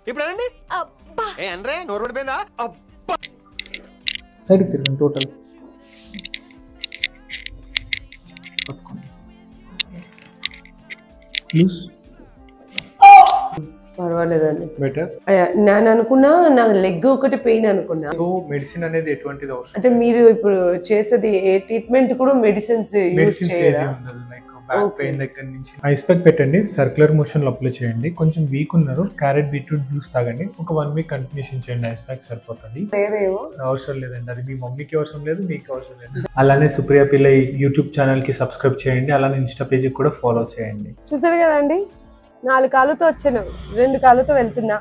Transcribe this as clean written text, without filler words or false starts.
ఇప్పుడు అనండి. ఏ అనరే నోరు పడిపోయిందా? సైడ్కి తిరగండి టోటల్. లూస్ పర్వాలేదండి. బెటర్. నేను అనుకున్నా నాకు లెగ్ ఒకటి పెయిన్ అనుకున్నా. సో మెడిసిన్ అనేది ఎటువంటిది అవసరం అంటే మీరు ఇప్పుడు చేసేది ఏ ట్రీట్మెంట్ కూడా మెడిసిన్స్ ఏది ఉండదు. లైక్ బ్యాక్ పెయిన్ దగ్గర నుంచి ఐస్ ప్యాక్ పెట్టండి, సర్క్యులర్ మోషన్ లో అప్లై చేయండి. కొంచెం వీక్ ఉన్నారు, క్యారెట్ బీట్రూట్ జ్యూస్ తాగండి. ఒక 1 వీక్ కంటిన్యూషన్ చేయండి, ఐస్ ప్యాక్ సరిపోతుంది. అవసరం లేదండి, అది మీ మమ్మీకి అవసరం లేదు, మీకు అవసరం లేదు. అలానే సుప్రియ పిల్ల యూట్యూబ్ ఛానల్ కి సబ్స్క్రైబ్ చేయండి, అలానే ఇన్స్టా పేజ్ కూడా ఫాలో చేయండి. చూసారు కదండి, 4 కాళ్ళతో వచ్చాను, 2 కాళ్ళతో వెళ్తున్నా.